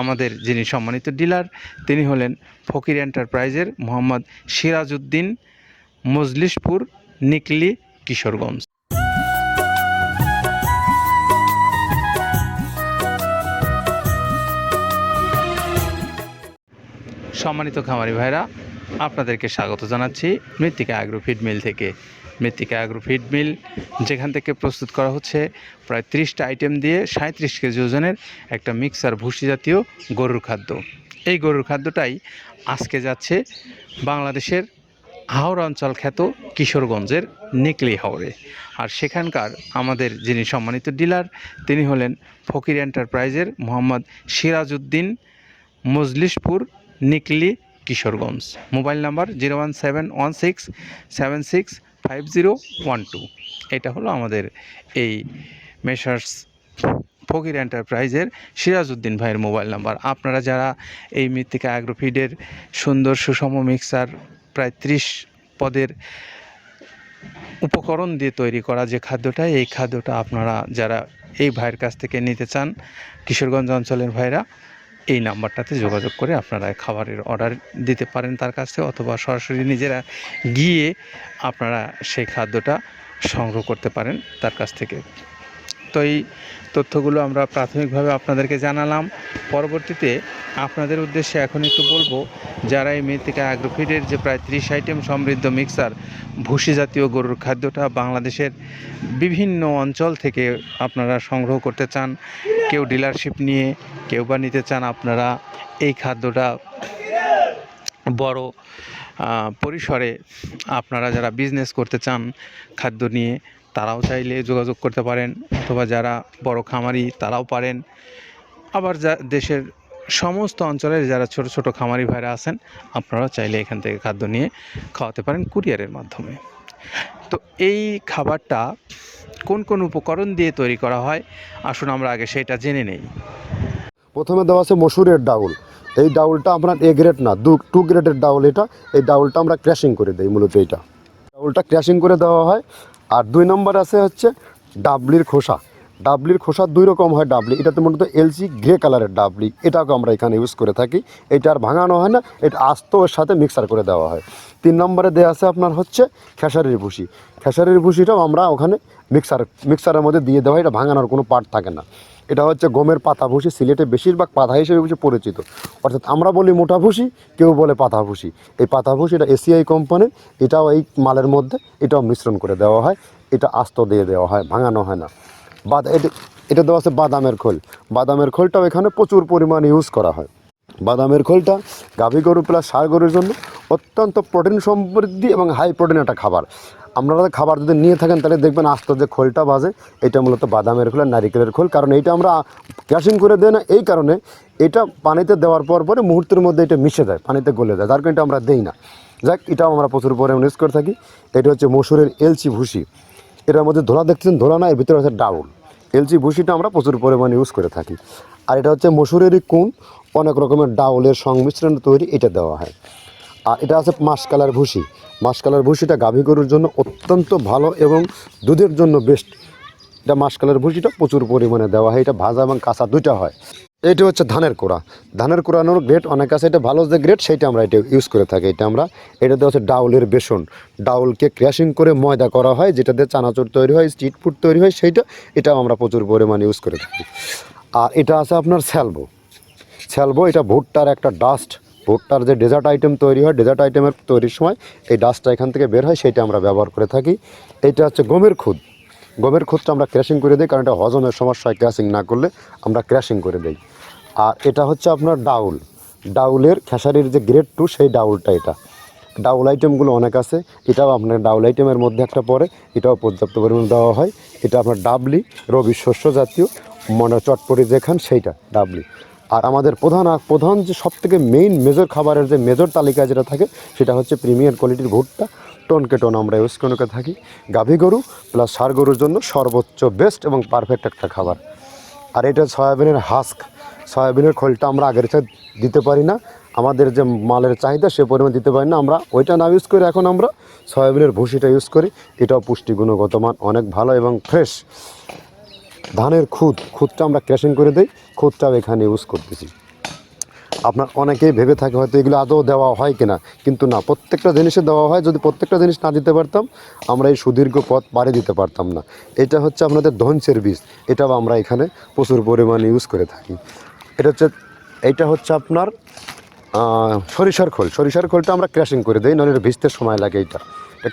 আমাদের যিনি সম্মানিত ডিলার তিনি হলেন ফকির এন্টারপ্রাইজের মোহাম্মদ সিরাজউদ্দিন, মজলিশপুর, নিকলি, কিশোরগঞ্জ। সম্মানিত খামারি ভাইরা, আপনাদেরকে স্বাগত জানাচ্ছি মৃত্তিকা অ্যাগ্রো ফিড মিল থেকে। মৃত্তিকা অ্যাগ্রো ফিড মিল যেখান থেকে প্রস্তুত করা হচ্ছে প্রায় 30টা আইটেম দিয়ে 37 কেজি ওজনের একটা মিক্সার ভুসি জাতীয় গরুর খাদ্য। এই গরুর খাদ্যটাই আজকে যাচ্ছে বাংলাদেশের হাওড়া অঞ্চল খ্যাত কিশোরগঞ্জের নিকলি হাওড়ে। আর সেখানকার আমাদের যিনি সম্মানিত ডিলার তিনি হলেন ফকির এন্টারপ্রাইজের মোহাম্মদ সিরাজউদ্দিন, মজলিশপুর, নিকলি, কিশোরগঞ্জ। Mobile number 01716765012। এটা হলো আমাদের এই মেসার্স ফকির এন্টারপ্রাইজের সিরাজউদ্দিন ভাইয়ের মোবাইল নাম্বার। আপনারা যারা এই মৃত্তিকা অ্যাগ্রোফিডের সুন্দর সুষম মিক্সার প্রায় 30 পদের উপকরণ দিয়ে তৈরি করা যে খাদ্যটা, এই খাদ্যটা আপনারা যারা এই ভাইয়ের কাছ থেকে নিতে চান, কিশোরগঞ্জ অঞ্চলের ভাইরা এই নাম্বারটাতে যোগাযোগ করে আপনারা খাবারের অর্ডার দিতে পারেন তার কাছে, অথবা সরাসরি নিজেরা গিয়ে আপনারা সেই খাদ্যটা সংগ্রহ করতে পারেন তার কাছ থেকে। তো এই তথ্যগুলো আমরা প্রাথমিকভাবে আপনাদেরকে জানালাম। পরবর্তীতে আপনাদের উদ্দেশ্যে এখন একটু বলবো, যারা এই মৃত্তিকা অ্যাগ্রোফিডের যে প্রায় 30 আইটেম সমৃদ্ধ মিক্সার ভুসি জাতীয় গরুর খাদ্যটা বাংলাদেশের বিভিন্ন অঞ্চল থেকে আপনারা সংগ্রহ করতে চান, কেউ ডিলারশিপ নিয়ে, কেউ বা নিতে চান আপনারা এই খাদ্যটা বড় পরিসরে, আপনারা যারা বিজনেস করতে চান খাদ্য নিয়ে তারাও চাইলে যোগাযোগ করতে পারেন, অথবা যারা বড় খামারি তারাও পারেন। আবার যা দেশের সমস্ত অঞ্চলের যারা ছোট ছোট খামারি ভাইরা আছেন আপনারাও চাইলে এখান থেকে খাদ্য নিয়ে খাওয়াতে পারেন কুরিয়ারের মাধ্যমে। তো এই খাবারটা কোন কোন উপকরণ দিয়ে তৈরি করা হয় আসুন আমরা আগে সেটা জেনে নেই। প্রথমে দেওয়া আছে মসুরের ডাউল। এই ডাউলটা আপনার এ গ্রেড না, 2 গ্রেডের ডাউল এটা। এই ডাউলটা আমরা ক্র্যাশিং করে দিই, মূলত এইটা ডাউলটা ক্র্যাশিং করে দেওয়া হয়। আর 2 নম্বর আছে হচ্ছে ডাবলির খোসা। ডাবলির খোসা 2 রকম হয় ডাবলি, এটাতে মূলত এলসি গ্রে কালারের ডাবলি, এটাকে আমরা এখানে ইউজ করে থাকি। এটা আর ভাঙানো হয় না, এটা আস্ত ওর সাথে মিক্সার করে দেওয়া হয়। 3 নম্বরে দেওয়া আছে আপনার হচ্ছে খেসারির ভুসি। খেসারির ভুসিটাও আমরা ওখানে মিক্সারের মধ্যে দিয়ে দেওয়া হয়, এটা ভাঙানোর কোনো পার্ট থাকে না। এটা হচ্ছে গমের পাতা ভুসি, সিলেটে বেশিরভাগ পাতা হিসেবে পরিচিত। অর্থাৎ আমরা বলি মোটা ভুসি, কেউ বলে পাতা ভুসি। এই পাতা ভুসি এটা এসিআই কোম্পানির, এটাও এই মালের মধ্যে এটাও মিশ্রণ করে দেওয়া হয়, এটা আস্ত দিয়ে দেওয়া হয়, ভাঙানো হয় না। এটা দেওয়া আছে বাদামের খোল। বাদামের খোলটাও এখানে প্রচুর পরিমাণে ইউজ করা হয়। বাদামের খোলটা গাভী গরু প্লাস ষাঁড় গরুর জন্য অত্যন্ত প্রোটিন সমৃদ্ধি এবং হাই প্রোটিন একটা খাবার। আপনারা খাবার যদি নিয়ে থাকেন তাহলে দেখবেন আস্ত যে খোলটা বাজে, এটা মূলত বাদামের খোল আর নারিকেলের খোল। কারণ এইটা আমরা ক্র্যাশিং করে দেয় না, এই কারণে এটা পানিতে দেওয়ার পরে মুহূর্তের মধ্যে এটা মিশে যায়, পানিতে গলে যায়, যার কারণে এটা আমরা দেই না। যাক, এটাও আমরা প্রচুর পরিমাণে ইউজ করে থাকি। এটা হচ্ছে মসুরের এলচি ভুসি। এটার মধ্যে ধোলা দেখছেন, ধোলা না, এর ভিতরে হচ্ছে ডাউল। এলচি ভুসিটা আমরা প্রচুর পরিমাণে ইউজ করে থাকি। আর এটা হচ্ছে মসুরেরই কুন, অনেক রকমের ডাউলের সংমিশ্রণ তৈরি, এটা দেওয়া হয়। আর এটা আছে মাসকালার ভুসি। মাসকালার ভুসিটা গাভী গরুর জন্য অত্যন্ত ভালো এবং দুধের জন্য বেস্ট। এটা মাসকালার ভুসিটা প্রচুর পরিমাণে দেওয়া হয়, এটা ভাজা এবং কাঁচা দুইটা হয়। এটা হচ্ছে ধানের কোড়া। ধানের কোড়ানোর গ্রেড অনেক আছে, এটা ভালো যে গ্রেড সেইটা আমরা এটা ইউজ করে থাকি। এটা দেওয়া হচ্ছে ডাউলের বেসন। ডাউলকে ক্র্যাশিং করে ময়দা করা হয়, যেটাতে চানাচুর তৈরি হয়, স্ট্রিট ফুড তৈরি হয়, এটাও আমরা প্রচুর পরিমাণে ইউজ করে থাকি। আর এটা আছে আপনার স্যালবো। এটা ভুট্টার একটা ডাস্ট। ভুট্টার যে ডেজার্ট আইটেম তৈরি হয়, ডেজার্ট আইটেমের তৈরির সময় এই ডাস্টটা এখান থেকে বের হয়, সেইটা আমরা ব্যবহার করে থাকি। এটা হচ্ছে গমের খুদ। গমের খুদটা আমরা ক্র্যাশিং করে দিই, কারণ এটা হজমের সমস্যা হয়, ক্র্যাশিং না করলে আমরা ক্র্যাশিং করে দিই। আর এটা হচ্ছে আপনার ডাউলের খেসারির যে গ্রেড 2 সেই ডাউলটা। এটা ডাউল আইটেমগুলো অনেক আছে, এটাও আপনার ডাউল আইটেমের মধ্যে একটা পড়ে, এটাও পর্যাপ্ত পরিমাণ দেওয়া হয়। এটা আপনার ডাবলি, রবি শস্য জাতীয়, মনে চটপটি যেখান সেইটা ডাবলি। আর আমাদের প্রধান যে সবথেকে মেইন মেজর খাবারের যে মেজর তালিকায় যেটা থাকে সেটা হচ্ছে প্রিমিয়ার কোয়ালিটির ভুট্টা। টনকে টন আমরা ইউজ করে থাকি। গাভী গরু প্লাস ষাঁড় গরুর জন্য সর্বোচ্চ বেস্ট এবং পারফেক্ট একটা খাবার। আর এটা সয়াবিনের হাস্ক। সয়াবিনের খোলটা আমরা আগের সাথে দিতে পারি না, আমাদের যে মালের চাহিদা সে পরিমাণ দিতে পারি না, আমরা ওইটা না ইউজ করে এখন আমরা সয়াবিনের ভুসিটা ইউজ করি। এটাও পুষ্টি গুণগত মান অনেক ভালো এবং ফ্রেশ। ধানের খুদটা আমরা ক্র্যাশিং করে দিই, খুদটাও এখানে ইউজ করতেছি। আপনার অনেকেই ভেবে থাকে হয়তো এগুলো আদৌ দেওয়া হয় কিনা, কিন্তু না, প্রত্যেকটা জিনিসে দেওয়া হয়। যদি প্রত্যেকটা জিনিস না দিতে পারতাম আমরা এই সুদীর্ঘ পথ পাড়ি দিতে পারতাম না। এটা হচ্ছে আপনাদের ধনসের বীজ, এটাও আমরা এখানে প্রচুর পরিমাণে ইউজ করে থাকি। এইটা হচ্ছে আপনার সরিষার খোল। সরিষার খোলটা আমরা ক্র্যাশিং করে দিই, নাহলে এটা ভিজতে সময় লাগে। এটা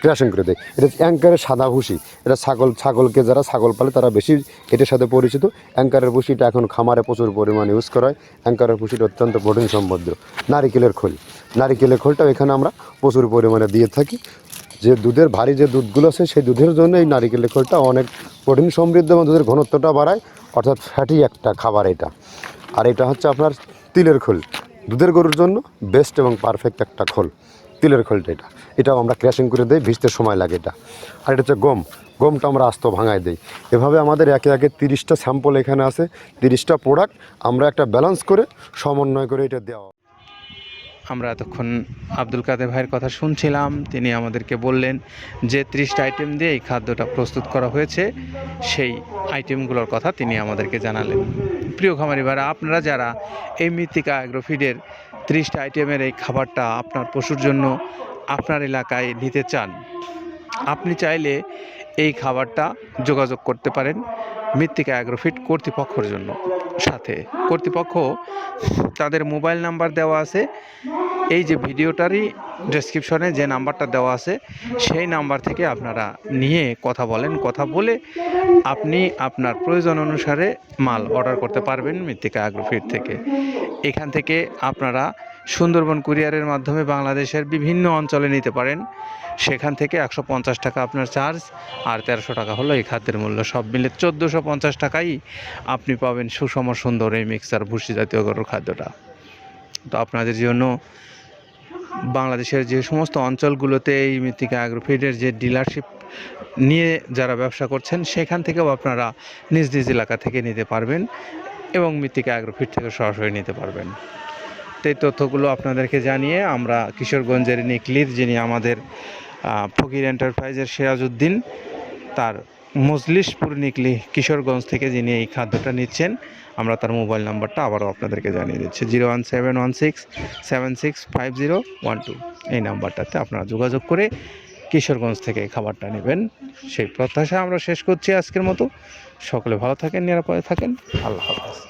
ক্র্যাশিং করে দেয়। এটা অ্যাঙ্কারের সাদা ভুসি। এটা ছাগলকে যারা ছাগল পালে তারা বেশি এটার সাথে পরিচিত। অ্যাঙ্কারের ভুসিটা এখন খামারে প্রচুর পরিমাণে ইউজ করা হয়। অ্যাঙ্কারের ভুসিটা অত্যন্ত প্রোটিন সমৃদ্ধ। নারিকেলের খোলটাও এখানে আমরা প্রচুর পরিমাণে দিয়ে থাকি। যে দুধের ভারী যে দুধগুলো আছে সেই দুধের জন্য এই নারিকেলের খোলটা অনেক প্রোটিন সমৃদ্ধ এবং দুধের ঘনত্বটা বাড়ায়, অর্থাৎ ফ্যাটি একটা খাবার এটা। আর এটা হচ্ছে আপনার তিলের খোল, দুধের গরুর জন্য বেস্ট এবং পারফেক্ট একটা খোল, তিলের খোলটা। এটাও আমরা ক্র্যাশিং করে দিই, ভিজতে সময় লাগে এটা। আর এটা হচ্ছে গমটা আমরা আস্ত ভাঙায় দিই। এভাবে আমাদের একে একে 30টা স্যাম্পল এখানে আছে, 30টা প্রোডাক্ট আমরা একটা ব্যালেন্স করে সমন্বয় করে এটা দেওয়া। আমরা এতক্ষণ আব্দুল কাদের ভাইয়ের কথা শুনছিলাম। তিনি আমাদেরকে বললেন যে 30টা আইটেম দিয়ে এই খাদ্যটা প্রস্তুত করা হয়েছে, সেই আইটেমগুলোর কথা তিনি আমাদেরকে জানালেন। প্রিয় খামারি ভাইরা, আপনারা যারা এই মৃত্তিকা অ্যাগ্রোফিডের 30টা আইটেমের এই খাবারটা আপনার পশুর জন্য আপনার এলাকায় নিতে চান, আপনি চাইলে এই খাবারটা যোগাযোগ করতে পারেন মৃত্তিকা অ্যাগ্রোফিড কর্তৃপক্ষের জন্য। সাথে কর্তৃপক্ষ তাদের মোবাইল নাম্বার দেওয়া আছে, এই যে ভিডিওটারই ডেসক্রিপশনে যে নাম্বারটা দেওয়া আছে সেই নাম্বার থেকে আপনারা নিয়ে কথা বলেন। কথা বলে আপনি আপনার প্রয়োজন অনুসারে মাল অর্ডার করতে পারবেন মৃত্তিকা অ্যাগ্রোফিড থেকে। এখান থেকে আপনারা সুন্দরবন কুরিয়ারের মাধ্যমে বাংলাদেশের বিভিন্ন অঞ্চলে নিতে পারেন। সেখান থেকে 150 টাকা আপনার চার্জ, আর 1300 টাকা হলো এই খাদ্যের মূল্য। সব মিলে 1450 টাকাই আপনি পাবেন সুষম সুন্দর এই মিক্সার ভুসি জাতীয় গরুর খাদ্যটা। তো আপনাদের জন্য বাংলাদেশের যে সমস্ত অঞ্চলগুলোতে এই মৃত্তিকা অ্যাগ্রোফিডের যে ডিলারশিপ নিয়ে যারা ব্যবসা করছেন, সেখান থেকেও আপনারা নিজ নিজ এলাকা থেকে নিতে পারবেন এবং মৃত্তিকা অ্যাগ্রোফিড থেকে সরাসরি নিতে পারবেন। তো এই তথ্যগুলো আপনাদেরকে জানিয়ে আমরা কিশোরগঞ্জের নিকলির, যিনি আমাদের ফকির এন্টারপ্রাইজের সিরাজউদ্দিন, তার মজলিশপুর নিকলি কিশোরগঞ্জ থেকে যিনি এই খাদ্যটা নিচ্ছেন, আমরা তার মোবাইল নাম্বারটা আবারও আপনাদেরকে জানিয়ে দিচ্ছি, 01716765012। এই নাম্বারটাতে আপনারা যোগাযোগ করে কিশোরগঞ্জ থেকে এই খাবারটা নেবেন, সেই প্রত্যাশা আমরা শেষ করছি আজকের মতো। সকলে ভালো থাকেন, নিরাপদে থাকেন। আল্লাহ হাফেজ।